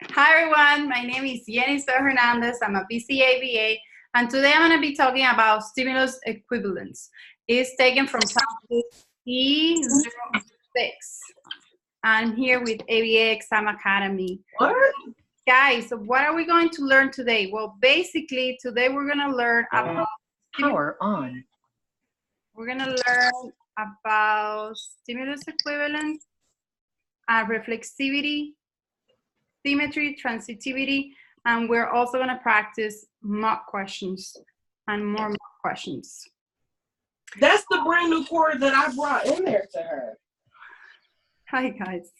Hi everyone, my name is Yenisbel. I'm a BCABA, and today I'm going to be talking about stimulus equivalence. It's taken from topic E06. I'm here with ABA Exam Academy. What? Guys, so what are we going to learn today? Well, basically, today we're going to learn about Power on. We're going to learn about stimulus equivalence, reflexivity, symmetry, transitivity, and we're also going to practice mock questions and more mock questions. That's the brand new chord that I brought in there to her. Hi guys.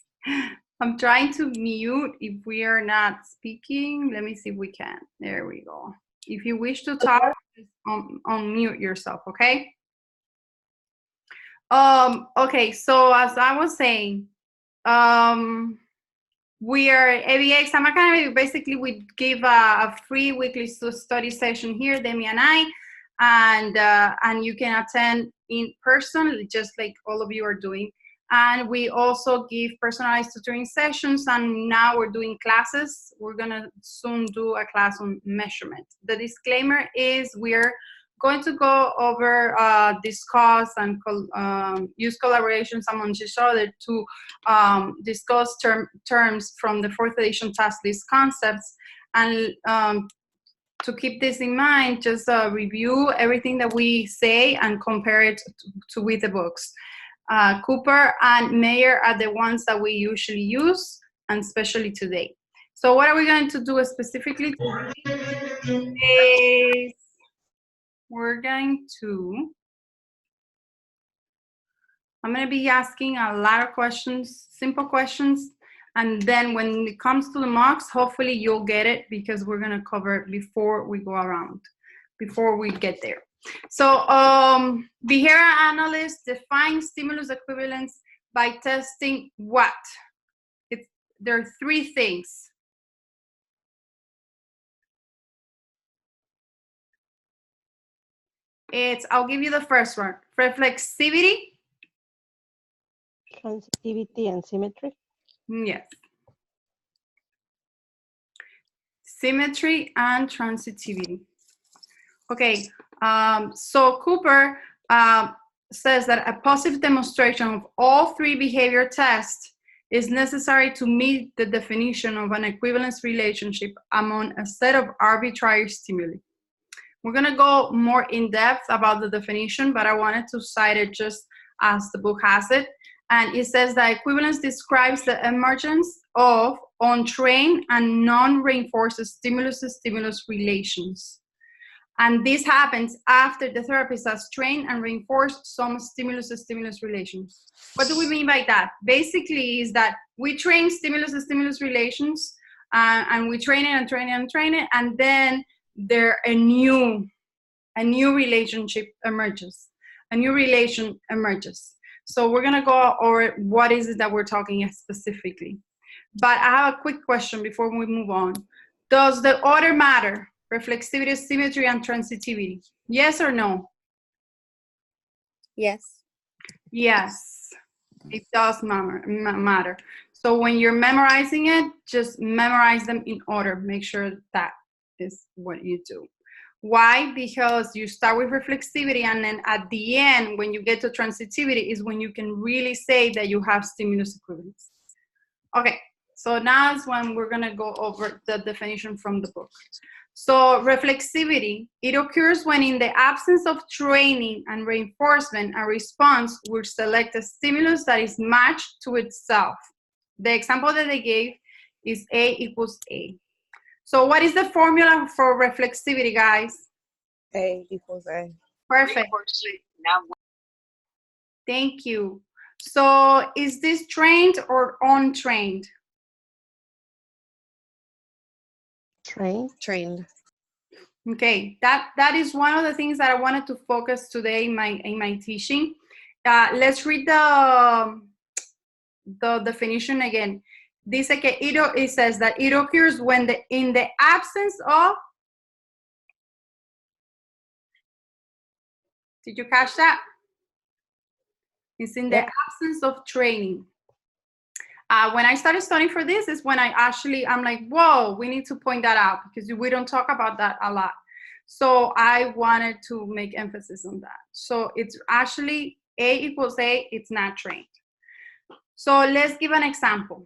I'm trying to mute if we are not speaking. Let me see if we can. There we go. If you wish to talk, just unmute yourself, okay? Okay, so as I was saying, we are ABA Exam Academy. Basically, we give a free weekly study session here, Demi and I, and you can attend in person, just like all of you are doing. And we also give personalized tutoring sessions, and now we're doing classes. We're gonna soon do a class on measurement. The disclaimer is we're going to go over, discuss, and use collaborations among each other to discuss terms from the 4th edition task list concepts. And to keep this in mind, just review everything that we say and compare it to with the books. Cooper and Mayer are the ones that we usually use, and especially today. So what are we going to do specifically today? We're going to, I'm going to be asking a lot of questions, simple questions, and then when it comes to the mocks, hopefully you'll get it because we're going to cover it before we go around, before we get there. So behavioral analysts define stimulus equivalence by testing what? There are three things. I'll give you the first one. Reflexivity. Transitivity and symmetry. Yes. Symmetry and transitivity. Okay, so Cooper says that a positive demonstration of all three behavior tests is necessary to meet the definition of an equivalence relationship among a set of arbitrary stimuli. We're gonna go more in depth about the definition, but I wanted to cite it just as the book has it. And it says that equivalence describes the emergence of untrained and non-reinforced stimulus-stimulus relations. And this happens after the therapist has trained and reinforced some stimulus-stimulus relations. What do we mean by that? Basically is that we train stimulus-stimulus relations, and we train it and train it and train it, and then a new relationship emerges. A new relation emerges. So we're gonna go over what is it that we're talking specifically. But I have a quick question before we move on. Does the order matter? Reflexivity, symmetry, and transitivity? Yes or no? Yes. Yes, it does matter. So when you're memorizing it, just memorize them in order. Make sure that is what you do. Why? Because you start with reflexivity, and then at the end, when you get to transitivity, is when you can really say that you have stimulus equivalence. Okay, so now is when we're gonna go over the definition from the book. So reflexivity, it occurs when in the absence of training and reinforcement, a response will select a stimulus that is matched to itself. The example that they gave is A equals A. So what is the formula for reflexivity, guys? A equals A. Perfect. Thank you. So is this trained or untrained? Trained. Okay, that is one of the things that I wanted to focus today in my teaching. Let's read the definition again. Dice que it says that it occurs when in the absence of. Did you catch that? It's in the absence of training. When I started studying for this is when I'm like, whoa, we need to point that out because we don't talk about that a lot. So I wanted to make emphasis on that. So it's actually A equals A, it's not trained. So let's give an example.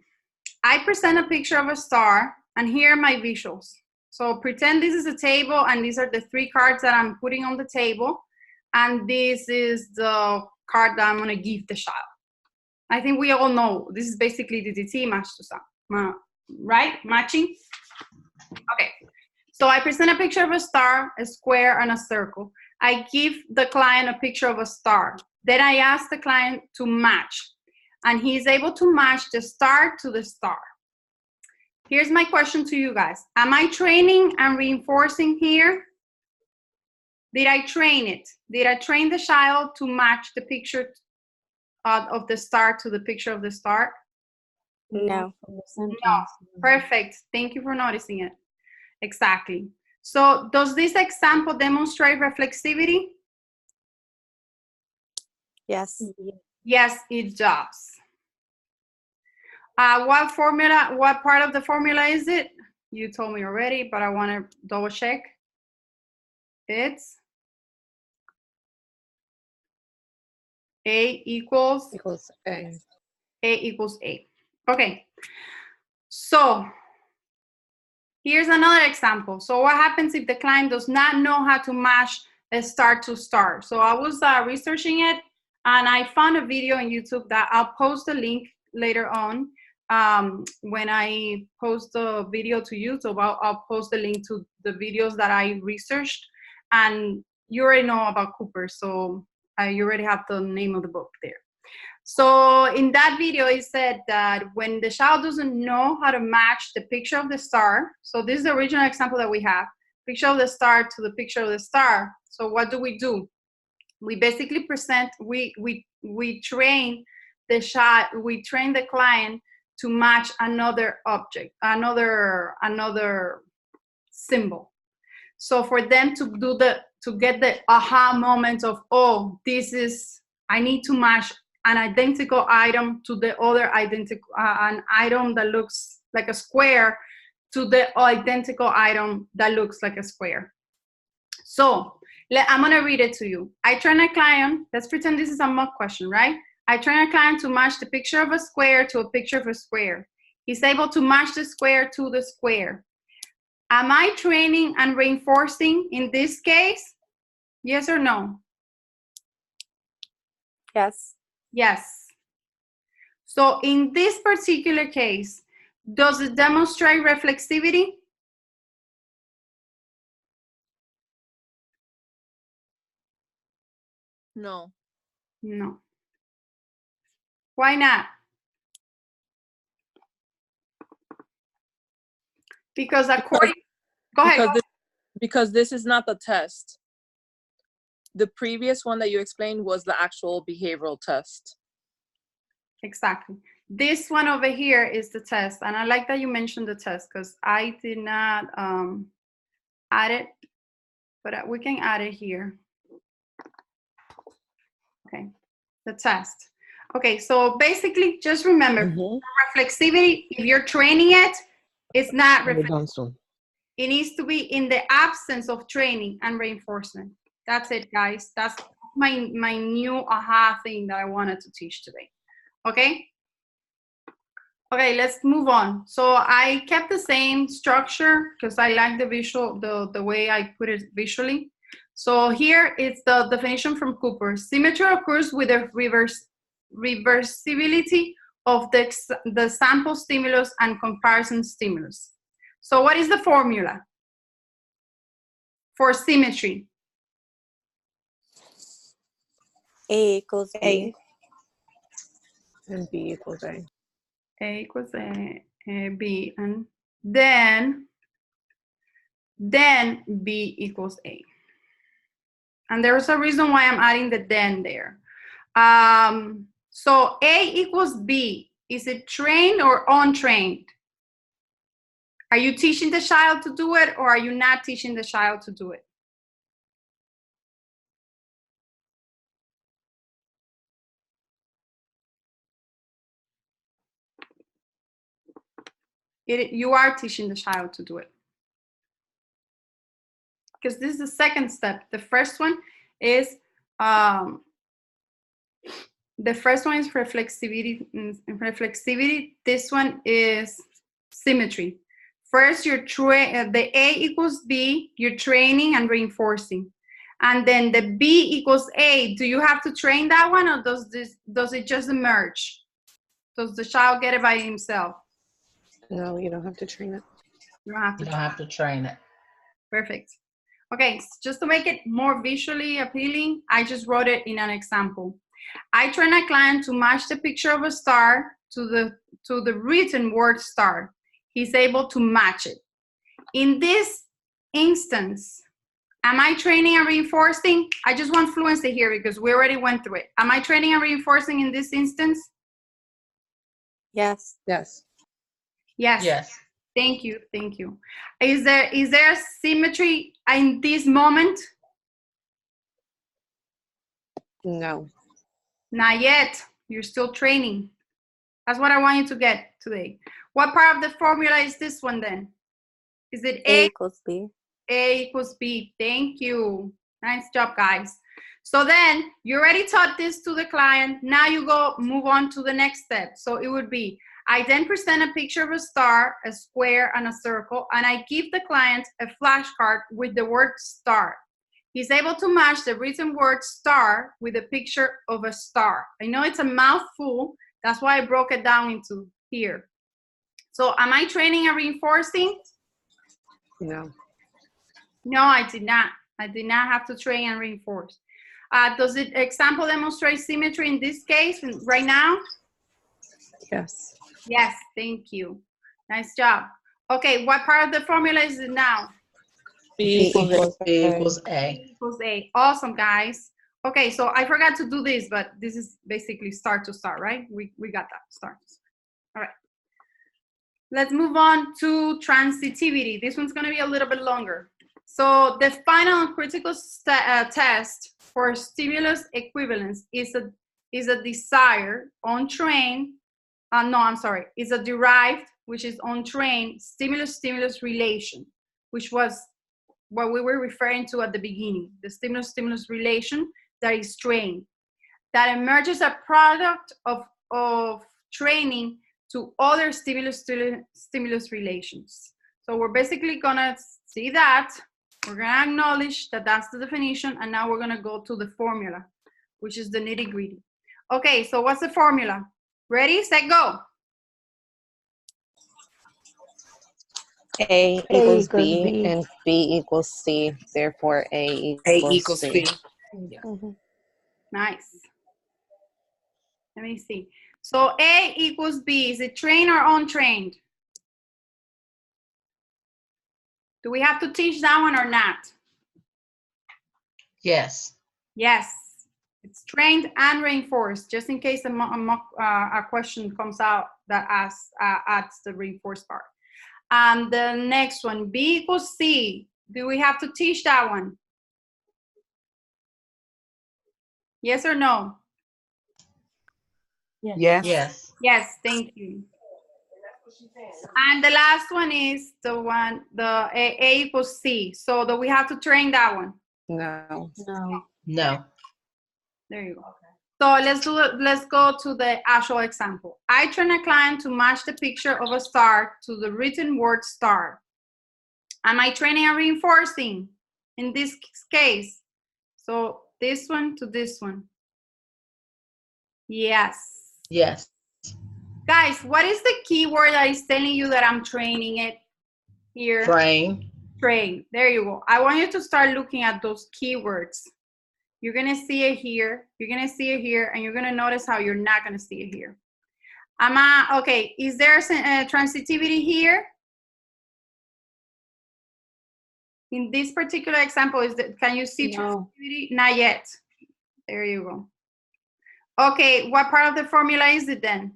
I present a picture of a star, and here are my visuals. So pretend this is a table, and these are the 3 cards that I'm putting on the table, and this is the card that I'm gonna give the child. I think we all know this is basically DDT match to some, right? Matching? Okay. So I present a picture of a star, a square, and a circle. I give the client a picture of a star. Then I ask the client to match, and he's able to match the star to the star. Here's my question to you guys. Am I training and reinforcing here? Did I train it? Did I train the child to match the picture of the star to the picture of the star? No. No. Perfect. Thank you for noticing it. Exactly. So does this example demonstrate reflexivity? Yes. Yes, it does. What part of the formula is it? You told me already, but I want to double check. It's A equals A. A equals A. Okay. So here's another example. So what happens if the client does not know how to match a star to star? So I was researching it, and I found a video on YouTube that I'll post the link later on. When I post the video to YouTube, I'll post the link to the videos that I researched. And you already know about Cooper, so you already have the name of the book there. So in that video, it said that when the child doesn't know how to match the picture of the star, so this is the original example that we have, picture of the star to the picture of the star. So what do? We basically present, we train the child, we train the client to match another object, another symbol. So for them to get the aha moment of, oh, I need to match an identical item to the other identical, an item that looks like a square to the identical item that looks like a square. So I'm gonna read it to you. I train a client, let's pretend this is a mock question, right? I train a client to match the picture of a square to a picture of a square. He's able to match the square to the square. Am I training and reinforcing in this case? Yes or no? Yes. Yes. So in this particular case, does it demonstrate reflexivity? No. No. Why not? Because according, go ahead. Because this is not the test. The previous one that you explained was the actual behavioral test. Exactly. This one over here is the test. And I like that you mentioned the test because I did not add it, but we can add it here. Okay, the test. Okay, so basically just remember, reflexivity, if you're training it, it's not reflexive. It needs to be in the absence of training and reinforcement. That's it, guys. That's my new aha thing that I wanted to teach today. Okay? Okay, let's move on. So I kept the same structure because I like the visual, the way I put it visually. So here it's the definition from Cooper. Symmetry occurs with the reversibility of the sample stimulus and comparison stimulus. So what is the formula for symmetry? A equals A. And B equals A. A equals A, B, and then B equals A. And there's a reason why I'm adding the then there. So A equals B. Is it trained or untrained? Are you teaching the child to do it or are you not teaching the child to do it? You are teaching the child to do it. Because this is the second step. The first one is reflexivity. Reflexivity. This one is symmetry. First, the A equals B, you're training and reinforcing. And then the B equals A. Do you have to train that one, or does it just emerge? Does the child get it by himself? No, you don't have to train it. You don't have to. You don't have to train it. Perfect. Okay, just to make it more visually appealing, I just wrote it in an example. I train a client to match the picture of a star to the written word star. He's able to match it. In this instance, am I training and reinforcing? I just want fluency here because we already went through it. Am I training and reinforcing in this instance? Yes. Yes. Yes. Thank you. Thank you. Is there symmetry in this moment? No. Not yet. You're still training. That's what I want you to get today. What part of the formula is this one then? Is it A equals B. A equals B. Thank you. Nice job, guys. So then you already taught this to the client. Now you move on to the next step. So it would be, I then present a picture of a star, a square, and a circle, and I give the client a flashcard with the word star. He's able to match the written word star with a picture of a star. I know it's a mouthful. That's why I broke it down into here. So am I training and reinforcing? No. No, I did not. I did not have to train and reinforce. Does the example demonstrate symmetry in this case right now? Yes. Yes, thank you. Nice job. Okay, what part of the formula is it now? B equals A. Equals A. Awesome, guys. Okay, so I forgot to do this, but this is basically start to start, right? We got that, start to start. All right. Let's move on to transitivity. This one's gonna be a little bit longer. So the final and critical test for stimulus equivalence is a desire untrained, is a derived, which is untrained stimulus-stimulus relation, which was what we were referring to at the beginning, the stimulus-stimulus relation that is trained, that emerges a product of training to other stimulus-stimulus relations. So we're basically gonna see that, we're gonna acknowledge that that's the definition, and now we're gonna go to the formula, which is the nitty-gritty. Okay, so what's the formula? Ready, set, go. A equals B and B equals C. Therefore, A equals C. Yeah. Nice. Let me see. So A equals B, is it trained or untrained? Do we have to teach that one or not? Yes. Yes, it's trained and reinforced, just in case a question comes out that adds the reinforced part. And the next one, B equals C. Do we have to teach that one? Yes or no? Yes. Yes. Yes, thank you. And the last one is the A equals C. So do we have to train that one? No. No. There you go. So let's go to the actual example. I train a client to match the picture of a star to the written word star. Am I training and reinforcing in this case? So this one to this one. Yes. Yes. Guys, what is the keyword that is telling you that I'm training it here? Train. Train. There you go. I want you to start looking at those keywords. You're going to see it here. You're going to see it here. And you're going to notice how you're not going to see it here. Okay, is there transitivity here? In this particular example, can you see transitivity? Not yet. There you go. Okay, what part of the formula is it then?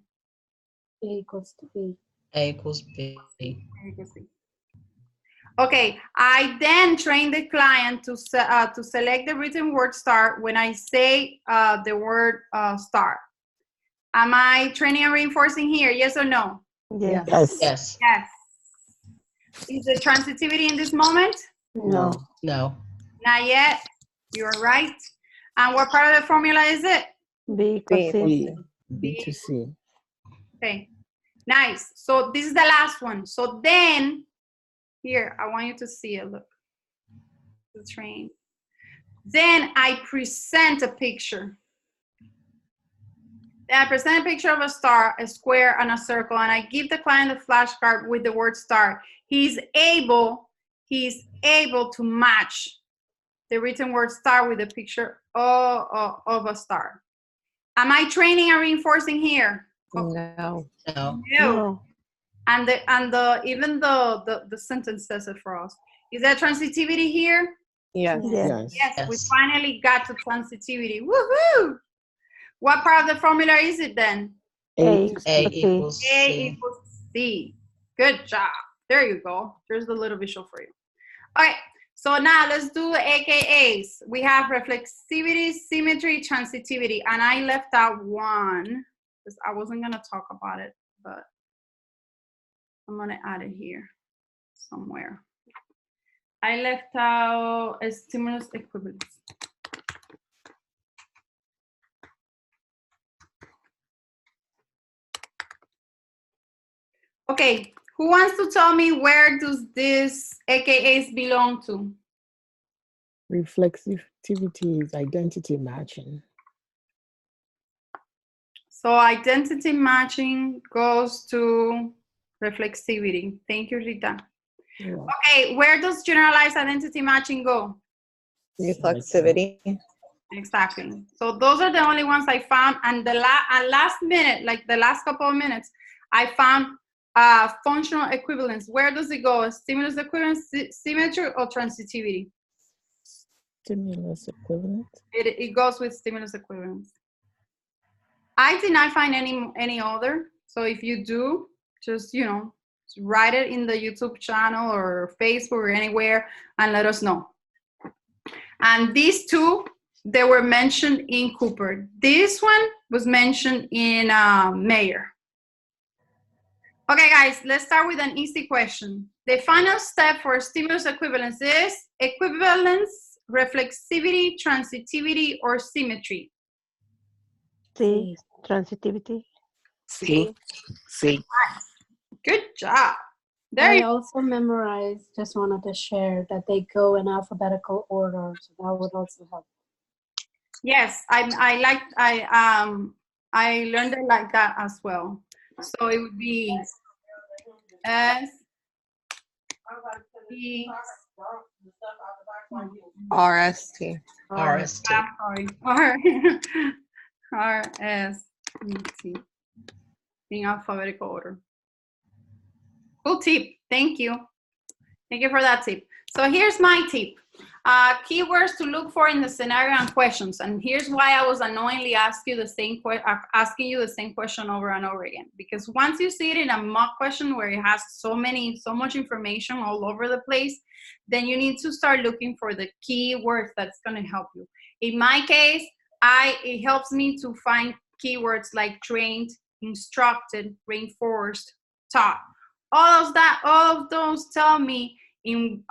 A equals B. Okay, I then train the client to select the written word star when I say the word star. Am I training and reinforcing here? Yes or no? Yes. Yes. Yes. Is the transitivity in this moment? No. No. Not yet. You're right. And what part of the formula is it? B equals C. B to C. Okay, nice. So this is the last one. So then, here, I want you to see it. Look, the train. Then I present a picture. Then I present a picture of a star, a square, and a circle, and I give the client a flashcard with the word star. He's able to match the written word star with a picture of a star. Am I training and reinforcing here? No. No. No. And even the sentence says it for us. Is there transitivity here? Yes. Yes. Yes, we finally got to transitivity. Woohoo! What part of the formula is it then? A. A equals A C. equals C. Good job. There you go. There's the little visual for you. All right. So now let's do AKAs. We have reflexivity, symmetry, transitivity, and I left out one because I wasn't gonna talk about it, but I'm gonna add it here somewhere. I left out a stimulus equivalence. Okay, who wants to tell me where does this AKAs belong to? Reflexivity is identity matching. So identity matching goes to reflexivity. Thank you, Rita. Yeah. Okay, where does generalized identity matching go? Reflexivity. Exactly. So those are the only ones I found. And the last minute, like the last couple of minutes, I found functional equivalence. Where does it go? Stimulus equivalence, symmetry, or transitivity? Stimulus equivalent. It goes with stimulus equivalence. I did not find any other. So if you do, just, you know, write it in the YouTube channel or Facebook or anywhere and let us know. And these two, they were mentioned in Cooper. This one was mentioned in Mayer. Okay, guys, let's start with an easy question. The final step for stimulus equivalence is equivalence, reflexivity, transitivity, or symmetry. C. Transitivity. C. C. Good job. There I you also memorized, just wanted to share, that they go in alphabetical order, so that would also help. Yes, I learned it like that as well. So it would be S, T, RST. RST. sorry, R, S, T, in alphabetical order. Cool tip. Thank you. Thank you for that tip. So here's my tip. Keywords to look for in the scenario and questions. And here's why I was unknowingly asking you the same question over and over again. Because once you see it in a mock question where it has so much information all over the place, then you need to start looking for the keywords that's going to help you. In my case, it helps me to find keywords like trained, instructed, reinforced, taught. All of those tell me in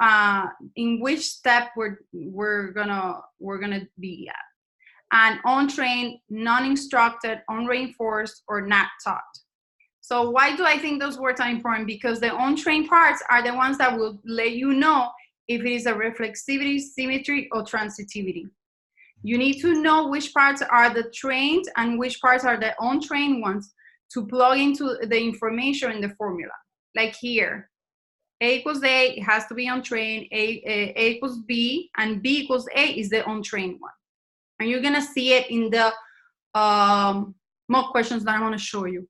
which step we're gonna be at. And untrained, non-instructed, unreinforced, or not taught. So why do I think those words are important? Because the untrained parts are the ones that will let you know if it is a reflexivity, symmetry, or transitivity. You need to know which parts are the trained and which parts are the untrained ones to plug into the information in the formula. Like here, A equals A, it has to be untrained, A equals B, and B equals A is the untrained one. And you're gonna see it in the mock questions that I wanna show you.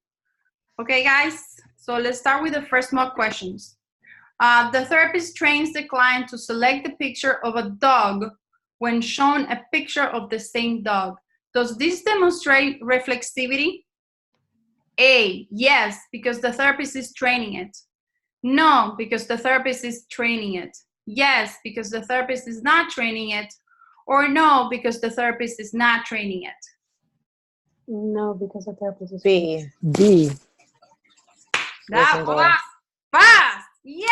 Okay, guys, so let's start with the first mock questions. The therapist trains the client to select the picture of a dog when shown a picture of the same dog. Does this demonstrate reflexivity? A, yes, because the therapist is training it. No, because the therapist is training it. Yes, because the therapist is not training it. Or no, because the therapist is not training it. No, because the therapist is B. B. That was fast. Yay!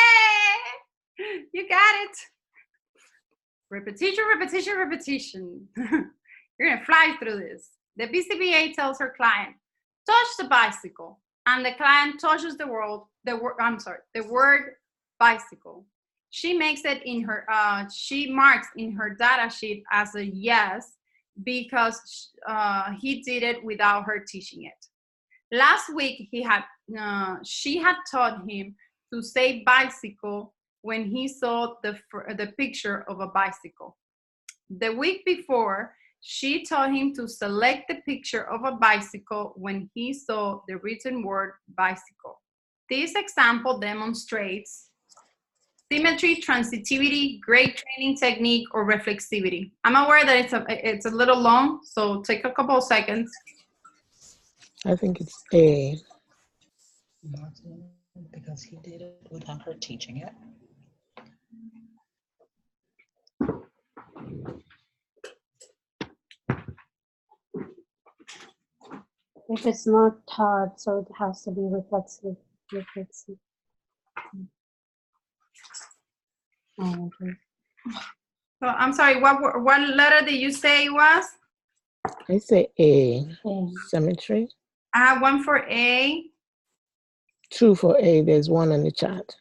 You got it. Repetition, repetition, repetition. You're gonna fly through this. The BCBA tells her client, touch the bicycle, and the client touches the word bicycle. She makes it in her, she marks in her data sheet as a yes because he did it without her teaching it. Last week, she had taught him to say bicycle when he saw the picture of a bicycle. The week before, she taught him to select the picture of a bicycle when he saw the written word bicycle. This example demonstrates symmetry, transitivity, great training technique, or reflexivity. I'm aware that it's a little long, so take a couple of seconds. I think it's A. Because he did it without her teaching it. If it's not taught, so it has to be reflexive. Oh, okay. So I'm sorry, what letter did you say it was? I say A. Okay. Symmetry. I have one for A, 2 for A. There's 1 in the chat.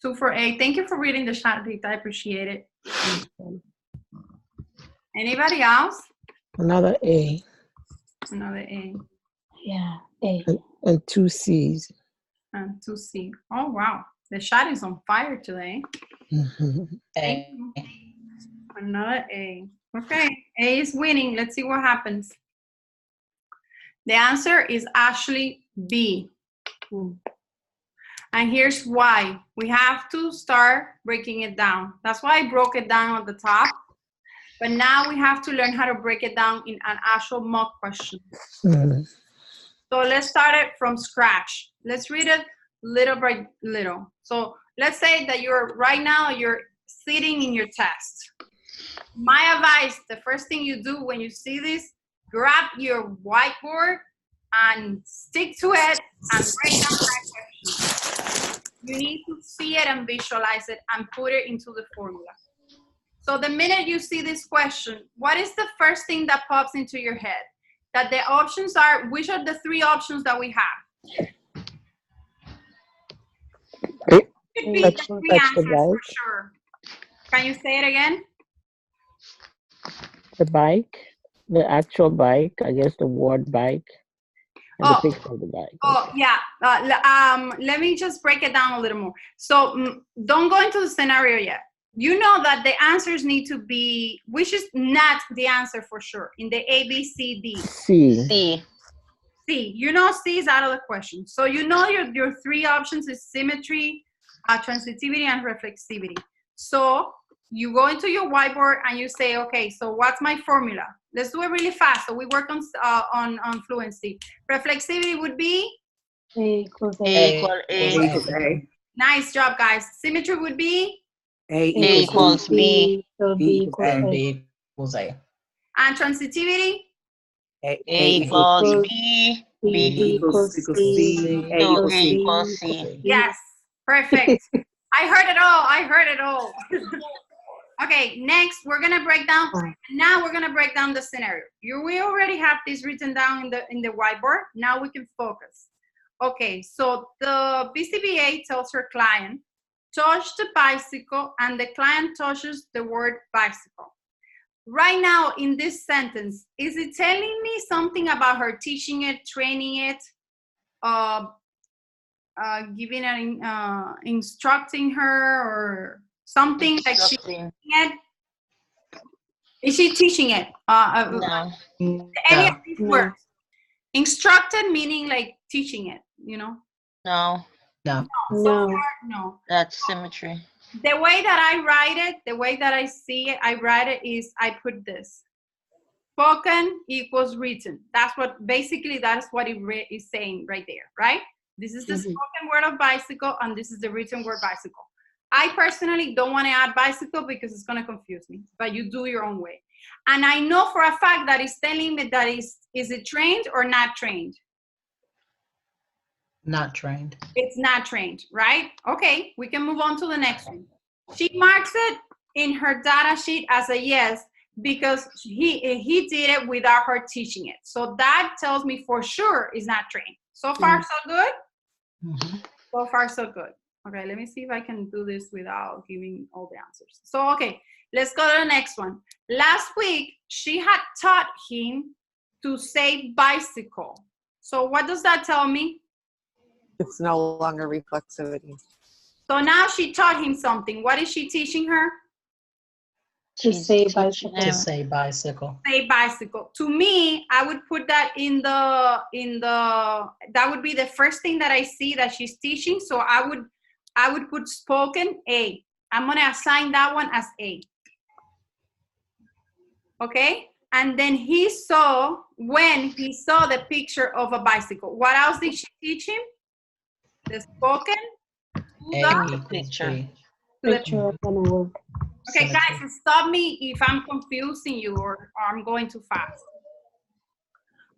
2 for A. Thank you for reading the chat, Rita. I appreciate it. Anybody else? Another A. Another A Yeah, A. And 2 C's. and 2 C. Oh, wow. The chat is on fire today. Thank you. Another A. Okay, A is winning. Let's see what happens. The answer is actually B. And here's why. We have to start breaking it down. That's why I broke it down at the top. But now we have to learn how to break it down in an actual mock question. So let's start it from scratch. Let's read it little by little. So let's say that you're sitting in your test. My advice, the first thing you do when you see this, grab your whiteboard and stick to it and write down that question. You need to see it and visualize it and put it into the formula. So the minute you see this question, what is the first thing that pops into your head? That the options are, which are the 3 options that we have? It could be the 3 answers for sure. Can you say it again? The bike, the actual bike, I guess the word bike, and the picture of the bike. Oh, yeah. Let me just break it down a little more. So don't go into the scenario yet. You know that the answers need to be, which is not the answer for sure, in the A, B, C, D. C. C. You know C is out of the question. So you know your 3 options is symmetry, transitivity, and reflexivity. So you go into your whiteboard and you say, okay, so what's my formula? Let's do it really fast. So we work on fluency. Reflexivity would be? A equals A. A equals A. equals A. Nice job, guys. Symmetry would be? A equals B. So B equals And A. B equals A. And transitivity? A equals B. B equals C. So A equals C. Yes, perfect. I heard it all. I heard it all. Okay, next we're gonna break down. Now we're gonna break down the scenario. We already have this written down in the whiteboard. Now we can focus. Okay, so the BCBA tells her client, touch the bicycle, and the client touches the word bicycle. Right now in this sentence, is it telling me something about her teaching it, training it, giving it, instructing her, or something like she's teaching it? Is she teaching it? No. Any of these words? Instructed meaning like teaching it, you know? No. No. So No. far, no. That's symmetry. The way that I write it, the way that I see it, I write it is I put this. Spoken equals written. That's what, basically, that's what it is saying right there, right? This is the spoken word of bicycle, and this is the written word bicycle. I personally don't want to add bicycle because it's going to confuse me, but you do your own way. And I know for a fact that it's telling me that is it trained or not trained? Not trained. It's not trained, right? Okay, we can move on to the next one. She marks it in her data sheet as a yes because he did it without her teaching it. So that tells me for sure it's not trained. So far, so good? Mhm. So far, so good. Okay, let me see if I can do this without giving all the answers. So, okay, let's go to the next one. Last week, she had taught him to say bicycle. So what does that tell me? It's no longer reflexivity. So now she taught him something. What is she teaching her? To She's say teaching bicycle. To him. say bicycle. Say bicycle. To me, I would put that that would be the first thing that I see that she's teaching. So I would put spoken A. I'm gonna assign that one as A. Okay? And then when he saw the picture of a bicycle, what else did she teach him? The spoken to A the equals picture. B. Picture of an award. Okay, Symmetry. guys, stop me if I'm confusing you or I'm going too fast.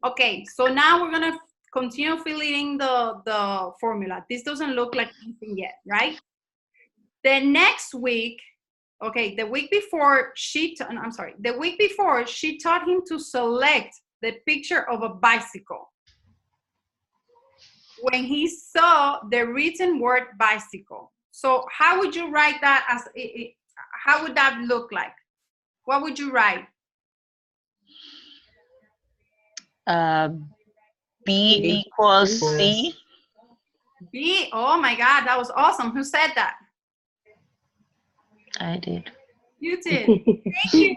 Okay, so now we're gonna continue filling in the formula. This doesn't look like anything yet, right? The next week, okay, the week before she taught him to select the picture of a bicycle. When he saw the written word bicycle. So how would you write that how would that look like? What would you write? B equals C. B, oh my God, that was awesome. Who said that? I did. You did. Thank you.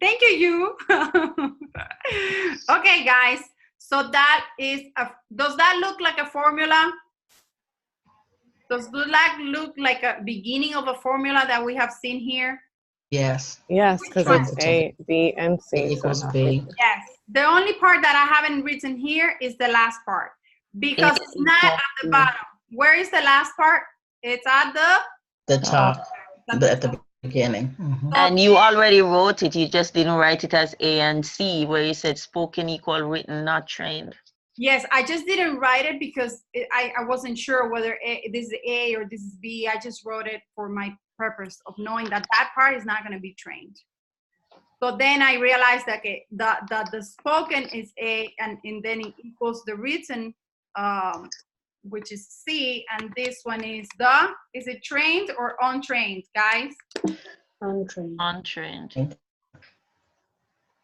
Thank you, Okay, guys. So that is, does that look like a formula? Does that look like a beginning of a formula that we have seen here? Yes. Yes, because one? it's A, B, and C. A so equals no. B. Yes. The only part that I haven't written here is the last part because A it's not at the equals bottom. Where is the last part? It's at The top. at At the beginning. Mhm. And you already wrote it. You just didn't write it as A and C, where you said spoken equal written, not trained. Yes, I just didn't write it because I wasn't sure whether this is A or this is B. I just wrote it for my purpose of knowing that that part is not going to be trained. So then I realized that the spoken is A and then it equals the written, which is C, and this one is it trained or untrained, guys? Untrained. Untrained.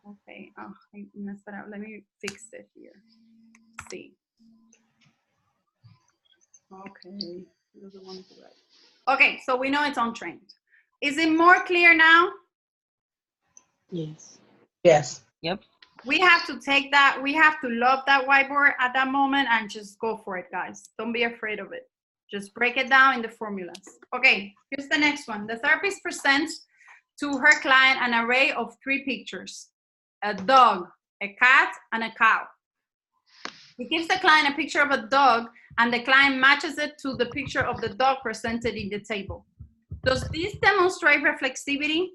Okay, oh, I messed that up. Let me fix it here. C. Okay, doesn't want to write. Okay, so we know it's untrained. Is it more clear now? Yes. Yes. Yep. We have to take that, we have to love that whiteboard at that moment and just go for it, guys. Don't be afraid of it. Just break it down in the formulas. Okay, here's the next one. The therapist presents to her client an array of 3 pictures: a dog, a cat, and a cow. He gives the client a picture of a dog and the client matches it to the picture of the dog presented in the table. Does this demonstrate reflexivity?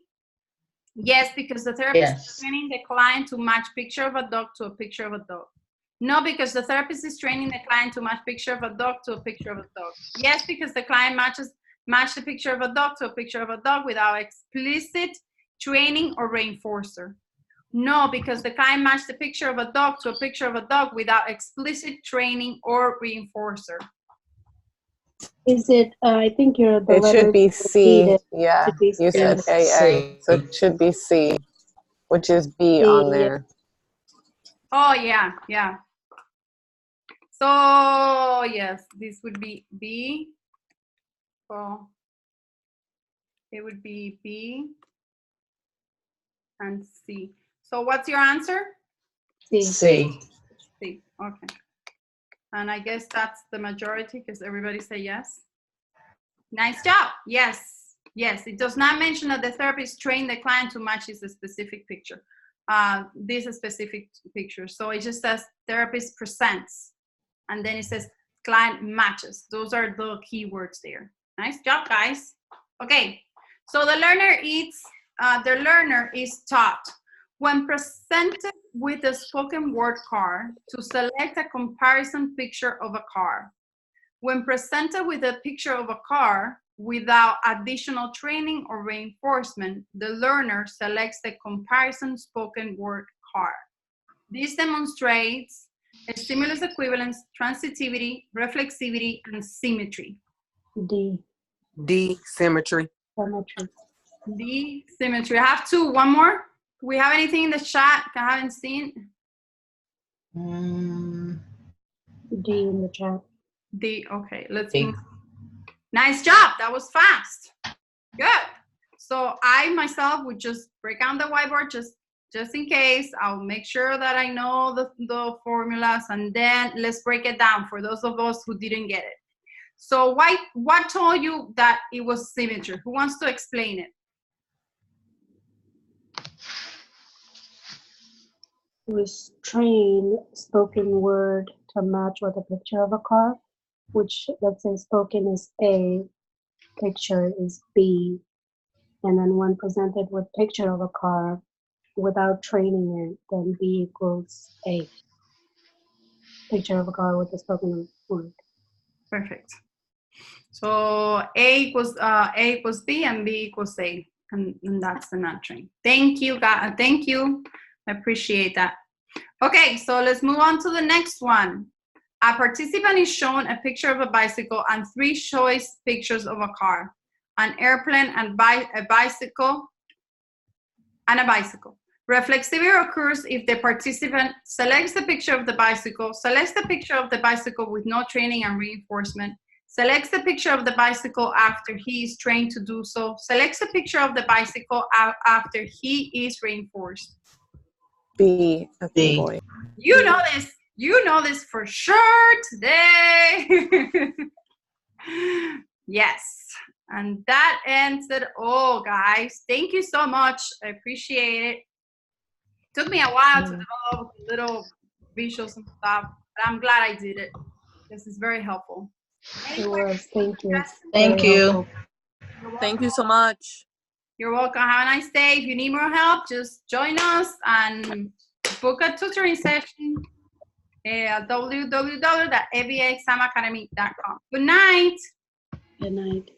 Yes, because the therapist is training the client to match picture of a dog to a picture of a dog. No, because the therapist is training the client to match picture of a dog to a picture of a dog. Yes, because the client match the picture of a dog to a picture of a dog without explicit training or reinforcer. No, because the client matched the picture of a dog to a picture of a dog without explicit training or reinforcer. Is it, I think you're the It letter should be C. repeated. Yeah, Should be you said C. AA, so it should be C, which is B C, on yeah. there. Oh, yeah, yeah. So, yes, this would be B. So, it would be B and C. So, what's your answer? C. C. C, okay. And I guess that's the majority because everybody say yes. Nice job. Yes, yes. It does not mention that the therapist trained the client to match this specific picture. This specific picture. So it just says therapist presents. And then it says client matches. Those are the keywords there. Nice job, guys. Okay. So the learner is taught when presented with a spoken word card to select a comparison picture of a car. When presented with a picture of a car, without additional training or reinforcement, the learner selects the comparison spoken word card. This demonstrates a stimulus equivalence, transitivity, reflexivity, and symmetry. D, D, symmetry. symmetry. D, symmetry. I have two. One more. Do we have anything in the chat I haven't seen? D in the chat. D, okay, let's D. move. Nice job, that was fast. Good. So I myself would just break down the whiteboard just in case. I'll make sure that I know the formulas, and then let's break it down for those of us who didn't get it. So what told you that it was symmetry? Who wants to explain it? Was train spoken word to match with a picture of a car, which, let's say spoken is A, picture is B, and then when presented with picture of a car without training it, then B equals A. Picture of a car with the spoken word. Perfect. So A equals B and B equals A, and that's the nurturing. Thank you, guys. Thank you. I appreciate that. Okay, so let's move on to the next one. A participant is shown a picture of a bicycle and 3 choice pictures of a car, an airplane, and a bicycle, and a bicycle. Reflexivity occurs if the participant selects the picture of the bicycle, selects the picture of the bicycle with no training and reinforcement, selects the picture of the bicycle after he is trained to do so, selects the picture of the bicycle after he is reinforced. B, a D. boy. You know this for sure today. Yes, and that ends it all, guys. Thank you so much. I appreciate it. Took me a while to develop little visuals and stuff, but I'm glad I did it. This is very helpful. It was, thank you. Thank Very you. helpful. Thank you so much. You're welcome. Have a nice day. If you need more help, just join us and book a tutoring session at www.ebaexamacademy.com. Good night. Good night.